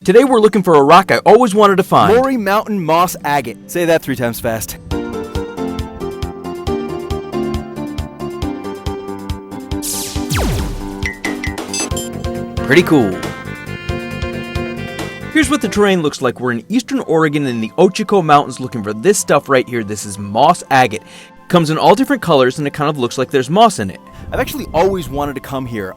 Today we're looking for a rock I always wanted to find. Maury Mountain moss agate. Say that 3 times fast. Pretty cool. Here's what the terrain looks like. We're in eastern Oregon in the Ochiko Mountains looking for this stuff right here. This is moss agate. Comes in all different colors and it kind of looks like there's moss in it. I've actually always wanted to come here.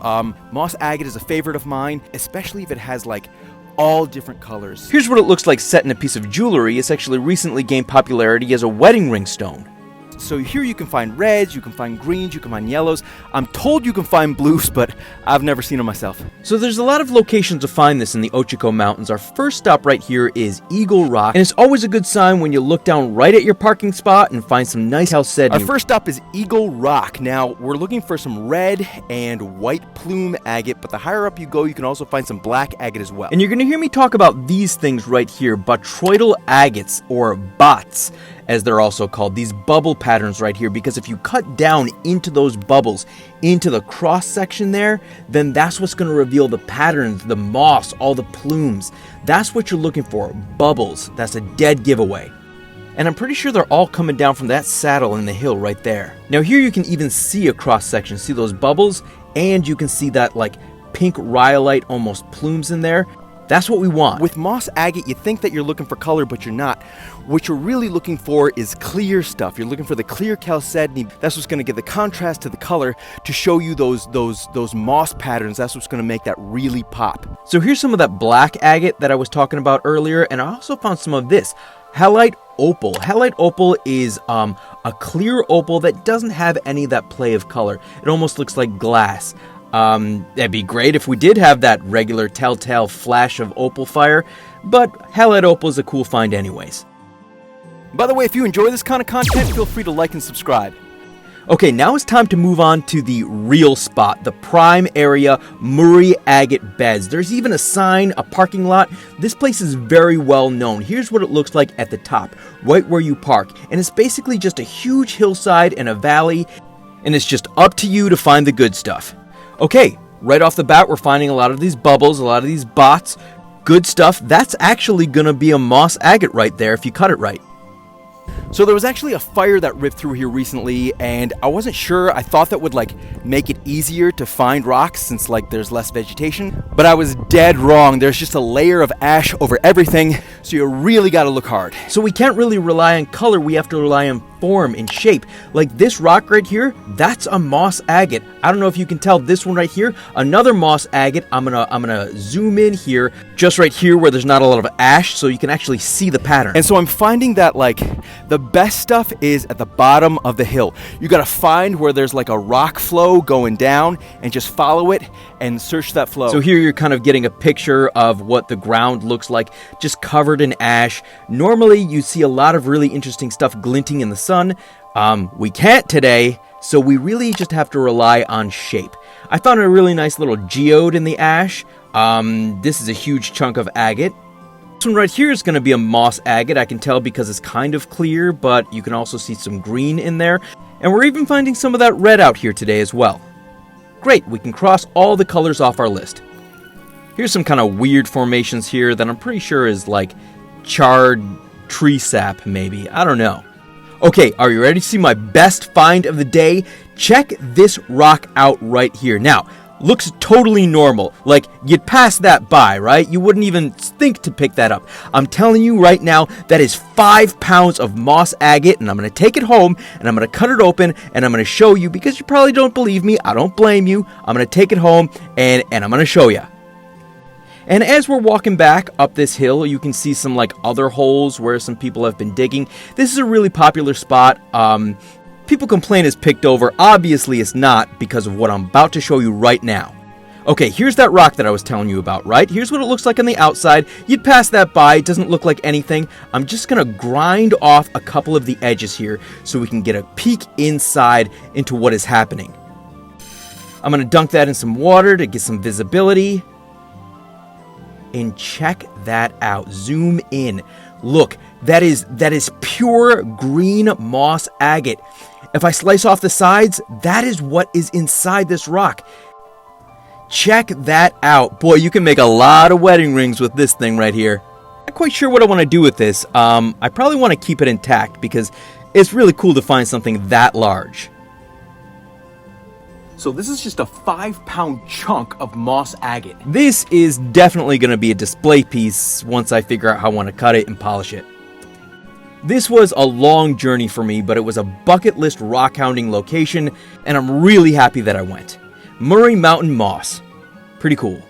Moss agate is a favorite of mine, especially if it has like all different colors. Here's what it looks like set in a piece of jewelry. It's actually recently gained popularity as a wedding ring stone. So here you can find reds, you can find greens, you can find yellows. I'm told you can find blues, but I've never seen them myself. So there's a lot of locations to find this in the Ochiko Mountains. Our first stop right here is Eagle Rock, and it's always a good sign when you look down right at your parking spot and find some nice chalcedony. Our first stop is Eagle Rock. Now, we're looking for some red and white plume agate, but the higher up you go, you can also find some black agate as well. And you're going to hear me talk about these things right here, botryoidal agates, or bots, as they're also called, these bubble patterns right here, because if you cut down into those bubbles, into the cross section there, then that's what's going to reveal the patterns, the moss, all the plumes. That's what you're looking for, bubbles. That's a dead giveaway. And I'm pretty sure they're all coming down from that saddle in the hill right there. Now here you can even see a cross section, see those bubbles, and you can see that like pink rhyolite almost plumes in there. That's what we want. With moss agate, you think that you're looking for color, but you're not. What you're really looking for is clear stuff. You're looking for the clear chalcedony. That's what's going to give the contrast to the color to show you those moss patterns. That's what's going to make that really pop. So here's some of that black agate that I was talking about earlier, and I also found some of this halite opal. Halite opal is a clear opal that doesn't have any of that play of color. It almost looks like glass. That'd be great if we did have that regular telltale flash of opal fire, but halite opal is a cool find anyways. By the way, if you enjoy this kind of content, feel free to like and subscribe. Okay, now it's time to move on to the real spot, the prime area, Maury agate beds. There's even a sign, a parking lot. This place is very well known. Here's what it looks like at the top, right where you park. And it's basically just a huge hillside and a valley, and it's just up to you to find the good stuff. Okay, right off the bat, we're finding a lot of these bubbles, a lot of these bots. Good stuff. That's actually going to be a moss agate right there if you cut it right. So there was actually a fire that ripped through here recently, and I wasn't sure. I thought that would like make it easier to find rocks since like there's less vegetation, but I was dead wrong. There's just a layer of ash over everything, so you really got to look hard. So we can't really rely on color, we have to rely on form and shape. Like this rock right here, that's a moss agate. I don't know if you can tell, this one right here, another moss agate. I'm gonna zoom in here, just right here where there's not a lot of ash, so you can actually see the pattern. And so I'm finding that like the best stuff is at the bottom of the hill. You gotta find where there's like a rock flow going down and just follow it and search that flow. So here you're kind of getting a picture of what the ground looks like, just covered in ash. Normally you see a lot of really interesting stuff glinting in the sun. We can't today, so we really just have to rely on shape. I found a really nice little geode in the ash. This is a huge chunk of agate. This one right here is going to be a moss agate. I can tell because it's kind of clear, but you can also see some green in there. And we're even finding some of that red out here today as well. Great, we can cross all the colors off our list. Here's some kind of weird formations here that I'm pretty sure is like charred tree sap, maybe. I don't know. Okay, are you ready to see my best find of the day? Check this rock out right here. Now, looks totally normal. Like, you'd pass that by, right? You wouldn't even think to pick that up. I'm telling you right now, that is 5 pounds of moss agate, and I'm going to take it home, and I'm going to cut it open, and I'm going to show you, because you probably don't believe me. I don't blame you. I'm going to take it home, and I'm going to show you. And as we're walking back up this hill, you can see some like other holes where some people have been digging. This is a really popular spot. People complain it's picked over. Obviously it's not, because of what I'm about to show you right now. Okay, here's that rock that I was telling you about, right? Here's what it looks like on the outside. You'd pass that by. It doesn't look like anything. I'm just going to grind off a couple of the edges here so we can get a peek inside into what is happening. I'm going to dunk that in some water to get some visibility. And check that out. Zoom in. Look, that is pure green moss agate. If I slice off the sides, that is what is inside this rock. Check that out. Boy, you can make a lot of wedding rings with this thing right here. Not quite sure what I want to do with this. I probably want to keep it intact because it's really cool to find something that large. So this is just a 5-pound chunk of moss agate. This is definitely going to be a display piece once I figure out how I want to cut it and polish it. This was a long journey for me, but it was a bucket list rockhounding location, and I'm really happy that I went. Maury Mountain moss. Pretty cool.